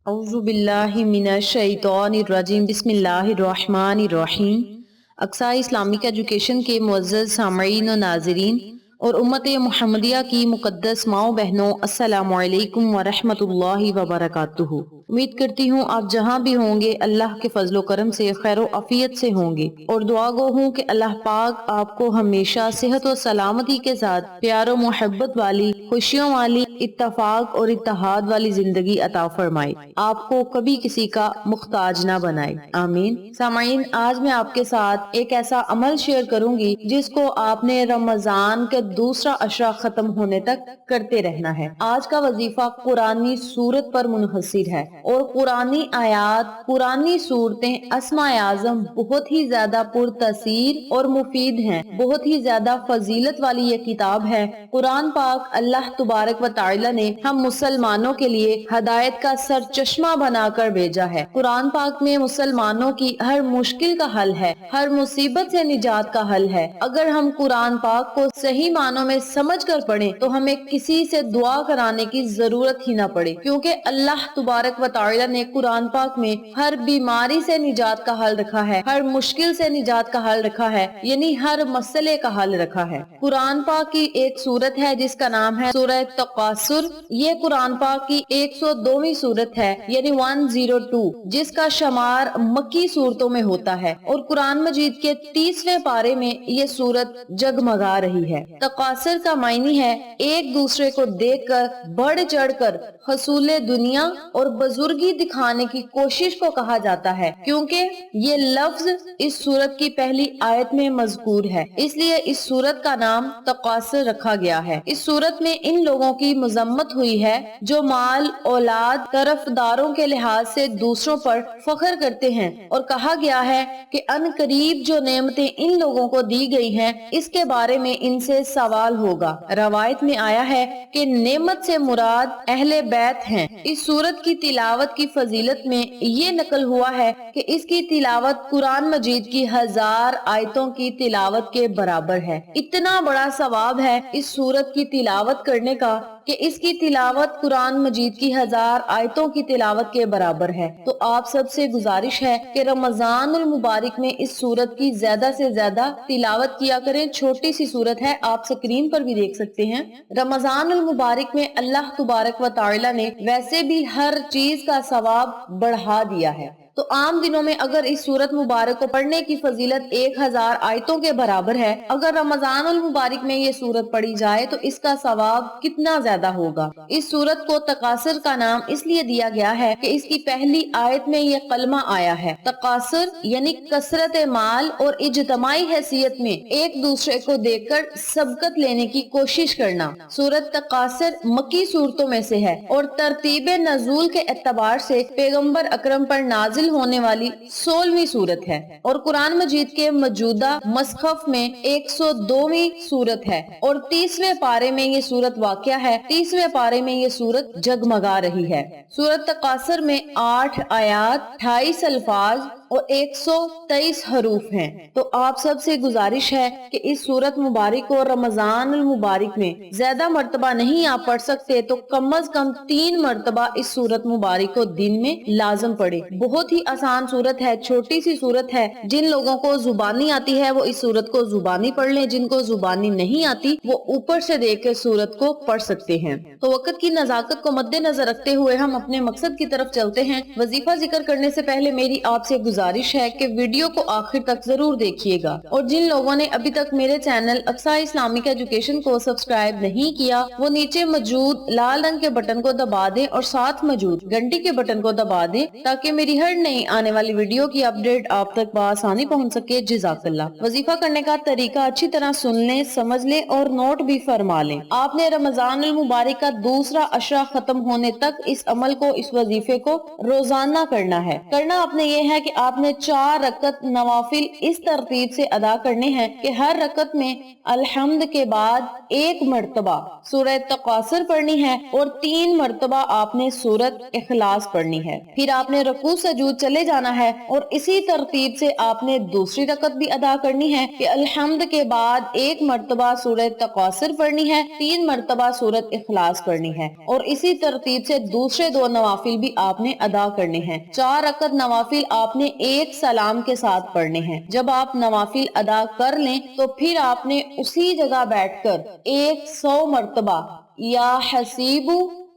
اعوذ باللہ من الشیطان الرجیم بسم اللہ الرحمن الرحیم۔ اقصی اسلامک ایجوکیشن کے معزز سامعین و ناظرین اور امت محمدیہ کی مقدس ماؤں بہنوں، السلام علیکم ورحمۃ اللہ وبرکاتہ۔ امید کرتی ہوں آپ جہاں بھی ہوں گے اللہ کے فضل و کرم سے خیر و عافیت سے ہوں گے، اور دعا گو ہوں کہ اللہ پاک آپ کو ہمیشہ صحت و سلامتی کے ساتھ پیار و محبت والی، خوشیوں والی، اتفاق اور اتحاد والی زندگی عطا فرمائے، آپ کو کبھی کسی کا محتاج نہ بنائے، آمین۔ سامعین، آج میں آپ کے ساتھ ایک ایسا عمل شیئر کروں گی جس کو آپ نے رمضان کے دوسرا عشرہ ختم ہونے تک کرتے رہنا ہے۔ آج کا وظیفہ قرآنی سورت پر منحصر ہے، اور قرآنی آیات، قرآنی صورتیں، اسماء اعظم بہت ہی زیادہ پرتاثیر اور مفید ہیں، بہت ہی زیادہ فضیلت والی یہ کتاب ہے۔ قرآن پاک اللہ تبارک و تعالی نے ہم مسلمانوں کے لیے ہدایت کا سرچشمہ بنا کر بھیجا ہے۔ قرآن پاک میں مسلمانوں کی ہر مشکل کا حل ہے، ہر مصیبت سے نجات کا حل ہے۔ اگر ہم قرآن پاک کو صحیح معنوں میں سمجھ کر پڑھیں تو ہمیں کسی سے دعا کرانے کی ضرورت ہی نہ پڑے، کیونکہ اللہ تبارک و تعالی نے قرآن پاک میں ہر بیماری سے نجات کا حل رکھا ہے، ہر مشکل سے نجات کا حل رکھا ہے، یعنی ہر مسئلے کا حل رکھا ہے۔ قرآن پاک کی ایک سورت ہے جس کا نام ہے سورہ تکاثر۔ یہ قرآن پاک کی 102ویں سورت ہے، یعنی 102، جس کا شمار مکی سورتوں میں ہوتا ہے، اور قرآن مجید کے 30ویں پارے میں یہ سورت جگمگا رہی ہے۔ تکاثر کا معنی ہے ایک دوسرے کو دیکھ کر، بڑھ چڑھ کر حصول دنیا اور بزرگی دکھانے کی کوشش کو کہا جاتا ہے، کیونکہ یہ لفظ اس سورت کی پہلی آیت میں مذکور ہے، اس لیے اس سورت کا نام تکاثر رکھا گیا ہے۔ اس سورت میں ان لوگوں کی مذمت ہوئی ہے جو مال، اولاد، طرفداروں کے لحاظ سے دوسروں پر فخر کرتے ہیں، اور کہا گیا ہے کہ ان قریب جو نعمتیں ان لوگوں کو دی گئی ہیں اس کے بارے میں ان سے سوال ہوگا۔ روایت میں آیا ہے کہ نعمت سے مراد اہل بیت ہیں۔ اس سورت کی تلاوت کی فضیلت میں یہ نقل ہوا ہے کہ اس کی تلاوت قرآن مجید کی 1000 آیتوں کی تلاوت کے برابر ہے۔ اتنا بڑا ثواب ہے اس سورت کی تلاوت کرنے کا کہ اس کی تلاوت قرآن مجید کی 1000 آیتوں کی تلاوت کے برابر ہے۔ تو آپ سب سے گزارش ہے کہ رمضان المبارک میں اس سورت کی زیادہ سے زیادہ تلاوت کیا کریں۔ چھوٹی سی سورت ہے، آپ سکرین پر بھی دیکھ سکتے ہیں۔ رمضان المبارک میں اللہ تبارک و تعالی نے ویسے بھی ہر چیز کا ثواب بڑھا دیا ہے، تو عام دنوں میں اگر اس سورت مبارک کو پڑھنے کی فضیلت 1000 آیتوں کے برابر ہے، اگر رمضان المبارک میں یہ سورت پڑھی جائے تو اس کا ثواب کتنا زیادہ ہوگا۔ اس سورت کو تکاثر کا نام اس لیے دیا گیا ہے کہ اس کی پہلی آیت میں یہ کلمہ آیا ہے، تکاثر یعنی کثرت مال اور اجتماعی حیثیت میں ایک دوسرے کو دیکھ کر سبقت لینے کی کوشش کرنا۔ سورت تکاثر مکی صورتوں میں سے ہے، اور ترتیب نزول کے اعتبار سے پیغمبر اکرم پر نازل ہونے والی 16ویں سورت ہے، اور قرآن مجید کے موجودہ مصحف میں 102ویں سورت ہے، اور 30ویں پارے میں یہ سورت واقع ہے۔ 30ویں پارے میں یہ سورت جگمگا رہی ہے۔ سورت تکاثر میں 8 آیات، 28 الفاظ اور 123 حروف ہیں۔ تو آپ سب سے گزارش ہے کہ اس سورت مبارک کو رمضان المبارک میں زیادہ مرتبہ نہیں آپ پڑھ سکتے تو کم از کم 3 مرتبہ اس سورت مبارک کو دن میں لازم پڑھے۔ بہت ہی آسان سورت ہے، چھوٹی سی سورت ہے۔ جن لوگوں کو زبانی آتی ہے وہ اس سورت کو زبانی پڑھ لیں، جن کو زبانی نہیں آتی وہ اوپر سے دیکھ کے سورت کو پڑھ سکتے ہیں۔ تو وقت کی نزاکت کو مد نظر رکھتے ہوئے ہم اپنے مقصد کی طرف چلتے ہیں۔ وظیفہ ذکر کرنے سے پہلے میری آپ سے گزارش ہے کہ ویڈیو کو آخر تک ضرور دیکھیے گا، اور جن لوگوں نے ابھی تک میرے چینل اقصی اسلامک ایجوکیشن کو سبسکرائب نہیں کیا وہ نیچے موجود لال رنگ کے بٹن کو دبا دیں اور ساتھ موجود گھنٹی کے بٹن کو دبا دیں تاکہ میری ہر نئی آنے والی ویڈیو کی اپڈیٹ آپ تک بآسانی پہنچ سکے۔ جزاک اللہ۔ وظیفہ کرنے کا طریقہ اچھی طرح سن لیں، سمجھ لیں اور نوٹ بھی فرما لیں۔ آپ نے رمضان المبارک کا دوسرا عشرہ ختم ہونے تک اس عمل کو، اس وظیفے کو روزانہ کرنا ہے۔ کرنا آپ نے یہ ہے کہ آپ نے 4 رکعت نوافل اس ترتیب سے ادا کرنے ہیں کہ ہر رکعت میں الحمد کے بعد 1 مرتبہ سورہ تکاثر پڑھنی ہے، اور 3 مرتبہ آپ نے سورت اخلاص پڑھنی ہے۔ پھر آپ نے رکوع سجود چلے جانا ہے اور اسی ترتیب سے آپ نے دوسری رکعت بھی ادا کرنی ہے کہ الحمد کے بعد 1 مرتبہ سورہ تکاثر پڑھنی ہے، 3 مرتبہ سورۃ اخلاص پڑھنی ہے، اور اسی ترتیب سے دوسرے 2 نوافل بھی آپ نے ادا کرنے ہیں۔ 4 رکعت نوافل آپ نے ایک سلام کے ساتھ پڑھنے ہیں۔ جب آپ نوافل ادا کر لیں تو پھر آپ نے اسی جگہ بیٹھ کر 100 مرتبہ یا حسیب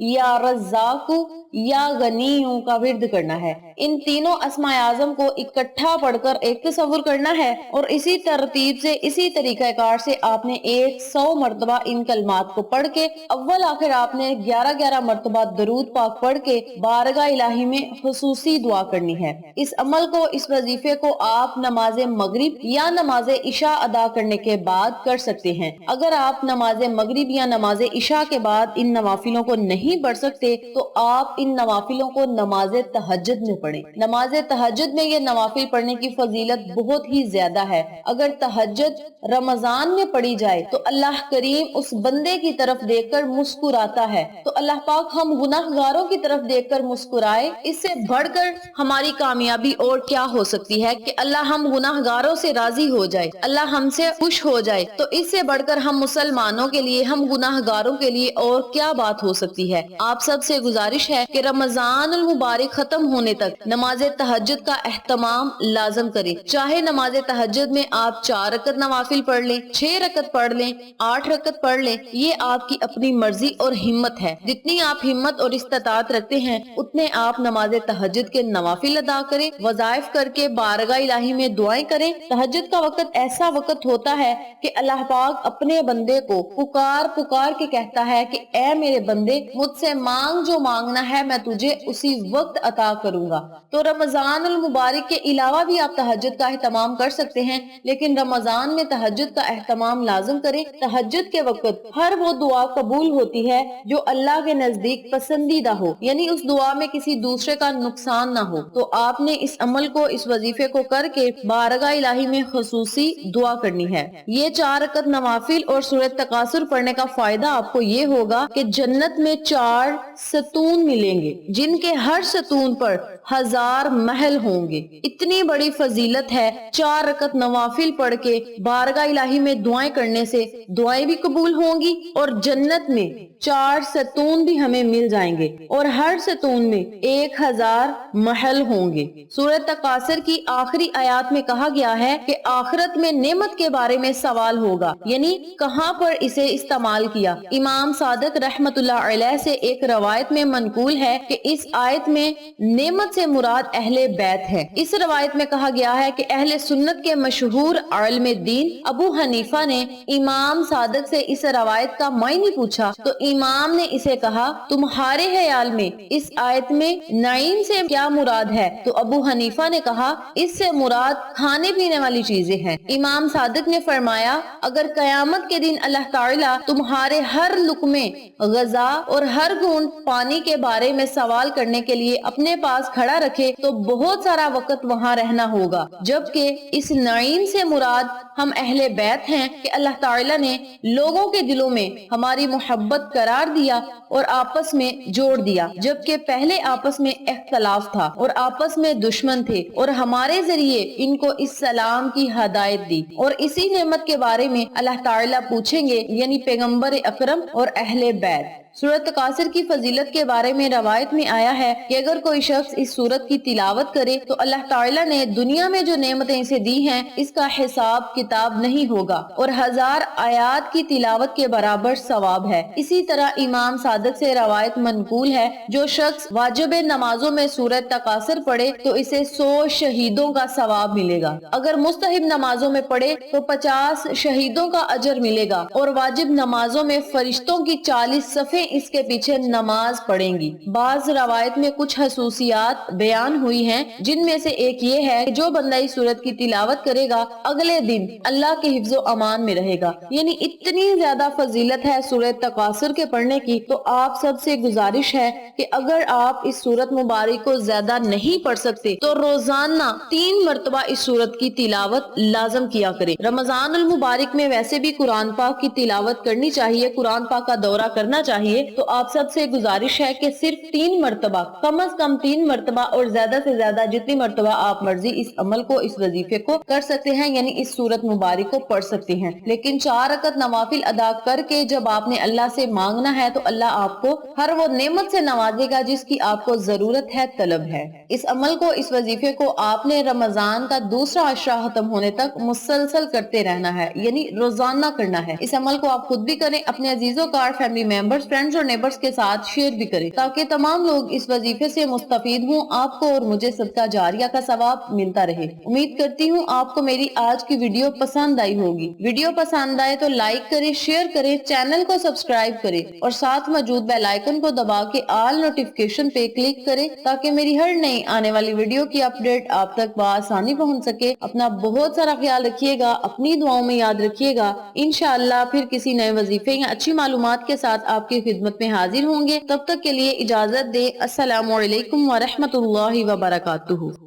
یا رزاق یا غنیوں کا ورد کرنا ہے۔ ان تینوں اسماء اعظم کو اکٹھا پڑھ کر ایک تصور کرنا ہے اور اسی ترتیب سے اسی طریقہ کار سے آپ نے 100 مرتبہ ان کلمات کو پڑھ کے اول آخر آپ نے 11 مرتبہ درود پاک پڑھ کے بارگاہ الہی میں خصوصی دعا کرنی ہے۔ اس عمل کو، اس وظیفے کو آپ نماز مغرب یا نماز عشاء ادا کرنے کے بعد کر سکتے ہیں۔ اگر آپ نماز مغرب یا نماز عشاء کے بعد ان نوافلوں کو نہیں پڑھ سکتے تو آپ ان نوافلوں کو نماز تہجد میں پڑھیں۔ نماز تہجد میں یہ نوافل پڑھنے کی فضیلت بہت ہی زیادہ ہے۔ اگر تہجد رمضان میں پڑھی جائے تو اللہ کریم اس بندے کی طرف دیکھ کر مسکراتا ہے، تو اللہ پاک ہم گناہ گاروں کی طرف دیکھ کر مسکرائے، اس سے بڑھ کر ہماری کامیابی اور کیا ہو سکتی ہے کہ اللہ ہم گناہ گاروں سے راضی ہو جائے، اللہ ہم سے خوش ہو جائے، تو اس سے بڑھ کر ہم مسلمانوں کے لیے، ہم گناہ گاروں کے لیے اور کیا بات ہو سکتی ہے۔ آپ سب سے گزارش ہے کہ رمضان المبارک ختم ہونے تک نماز تہجد کا اہتمام لازم کریں۔ چاہے نماز تہجد میں آپ 4 رکعت نوافل پڑھ لیں، 6 رکعت پڑھ لیں، 8 رکعت پڑھ لیں، یہ آپ کی اپنی مرضی اور ہمت ہے۔ جتنی آپ ہمت اور استطاعت رکھتے ہیں اتنے آپ نماز تہجد کے نوافل ادا کریں، وظائف کر کے بارگاہ الہی میں دعائیں کریں۔ تہجد کا وقت ایسا وقت ہوتا ہے کہ اللہ پاک اپنے بندے کو پکار پکار کے کہتا ہے کہ اے میرے بندے، مجھ سے مانگ جو مانگنا ہے میں تجھے اسی وقت عطا کروں گا۔ تو رمضان المبارک کے علاوہ بھی آپ تہجد کا اہتمام کر سکتے ہیں، لیکن رمضان میں تہجد کا اہتمام لازم کریں۔ تہجد کے وقت ہر وہ دعا قبول ہوتی ہے جو اللہ کے نزدیک پسندیدہ ہو، یعنی اس دعا میں کسی دوسرے کا نقصان نہ ہو۔ تو آپ نے اس عمل کو، اس وظیفے کو کر کے بارگاہ الہی میں خصوصی دعا کرنی ہے۔ یہ 4 رکعت نوافل اور سورۃ تکاثر پڑھنے کا فائدہ آپ کو یہ ہوگا کہ جنت میں 4 ستون ملیں گے جن کے ہر ستون پر 1000 محل ہوں گے۔ اتنی بڑی فضیلت ہے 4 رکعت نوافل پڑھ کے بارگاہ الہی میں دعائیں کرنے سے، دعائیں بھی قبول ہوں گی اور جنت میں 4 ستون بھی ہمیں مل جائیں گے اور ہر ستون میں 1000 محل ہوں گے۔ سورۃ تکاثر کی آخری آیات میں کہا گیا ہے کہ آخرت میں نعمت کے بارے میں سوال ہوگا، یعنی کہاں پر اسے استعمال کیا۔ امام صادق رحمت اللہ علیہ سے ایک روایت میں منقول ہے کہ اس آیت میں نعمت سے مراد اہل بیت ہے۔ اس روایت میں کہا گیا ہے کہ اہل سنت کے مشہور عالم دین ابو حنیفہ نے امام صادق سے اس روایت کا معنی پوچھا تو امام نے اسے کہا، تمہارے خیال میں اس آیت میں نعیم سے کیا مراد ہے؟ تو ابو حنیفہ نے کہا، اس سے مراد کھانے پینے والی چیزیں ہیں۔ امام صادق نے فرمایا، اگر قیامت کے دن اللہ تعالیٰ تمہارے ہر لقمے غذا اور ہر گھونٹ پانی کے بارے میں سوال کرنے کے لیے اپنے پاس کھڑا رکھے تو بہت سارا وقت وہاں رہنا ہوگا، جبکہ اس نعیم سے مراد ہم اہل بیت ہیں کہ اللہ تعالیٰ نے لوگوں کے دلوں میں ہماری محبت قرار دیا اور آپس میں جوڑ دیا، جبکہ پہلے آپس میں اختلاف تھا اور آپس میں دشمن تھے، اور ہمارے ذریعے ان کو اس سلام کی ہدایت دی۔ اور اسی نعمت کے بارے میں اللہ تعالیٰ پوچھیں گے، یعنی پیغمبر اکرم اور اہل بیت۔ سورۃ تکاثر کی فضیلت کے بارے میں روایت میں آیا ہے کہ اگر کوئی شخص اس سورت کی تلاوت کرے تو اللہ تعالیٰ نے دنیا میں جو نعمتیں اسے دی ہیں اس کا حساب کتاب نہیں ہوگا اور 1000 آیات کی تلاوت کے برابر ثواب ہے۔ اسی طرح امام صادق سے روایت منقول ہے، جو شخص واجب نمازوں میں سورۃ تکاثر پڑھے تو اسے 100 شہیدوں کا ثواب ملے گا، اگر مستحب نمازوں میں پڑھے تو 50 شہیدوں کا اجر ملے گا، اور واجب نمازوں میں فرشتوں کی 40 صفیں اس کے پیچھے نماز پڑھیں گی۔ بعض روایت میں کچھ خصوصیات بیان ہوئی ہیں، جن میں سے ایک یہ ہے کہ جو بندہ اس سورت کی تلاوت کرے گا اگلے دن اللہ کے حفظ و امان میں رہے گا۔ یعنی اتنی زیادہ فضیلت ہے سورۃ تکاثر کے پڑھنے کی، تو آپ سب سے گزارش ہے کہ اگر آپ اس سورت مبارک کو زیادہ نہیں پڑھ سکتے تو روزانہ 3 مرتبہ اس سورت کی تلاوت لازم کیا کریں۔ رمضان المبارک میں ویسے بھی قرآن پاک کی تلاوت کرنی چاہیے، قرآن پاک کا دورہ کرنا چاہیے، چاہیے تو آپ سب سے گزارش ہے کہ صرف 3 مرتبہ، کم از کم 3 مرتبہ اور زیادہ سے زیادہ جتنی مرتبہ آپ مرضی اس عمل کو، اس وظیفے کو کر سکتے ہیں، یعنی اس سورت مبارک کو پڑھ سکتے ہیں. لیکن 4 رکعت نوافل ادا کر کے جب آپ نے اللہ سے مانگنا ہے تو اللہ آپ کو ہر وہ نعمت سے نوازے گا جس کی آپ کو ضرورت ہے، طلب ہے. اس عمل کو، اس وظیفے کو آپ نے رمضان کا دوسرا عشرہ ختم ہونے تک مسلسل کرتے رہنا ہے، یعنی روزانہ کرنا ہے. اس عمل کو آپ خود بھی کریں، اپنے عزیزوں کا، فیملی ممبرز، فرینڈز اور نیبرز کے ساتھ شیئر بھی کریں تاکہ تمام لوگ اس وظیفے سے مستفید ہوں، آپ کو اور مجھے صدقہ جاریہ کا ثواب ملتا رہے. امید کرتی ہوں آپ کو میری آج کی ویڈیو پسند آئی ہوگی. ویڈیو پسند آئے تو لائک کریں، شیئر کریں، چینل کو سبسکرائب کریں اور ساتھ موجود بیل آئیکن کو دبا کے آل نوٹیفیکیشن پہ کلک کریں تاکہ میری ہر نئی آنے والی ویڈیو کی اپڈیٹ آپ تک بآسانی پہنچ سکے. اپنا بہت سارا خیال رکھیے گا، اپنی دعاؤں میں یاد رکھیے گا. انشاءاللہ پھر کسی نئے وظیفے یا اچھی معلومات کے ساتھ آپ کی خدمت میں حاضر ہوں گے. تب تک کے لیے اجازت دیں. السلام علیکم ورحمۃ اللہ وبرکاتہ.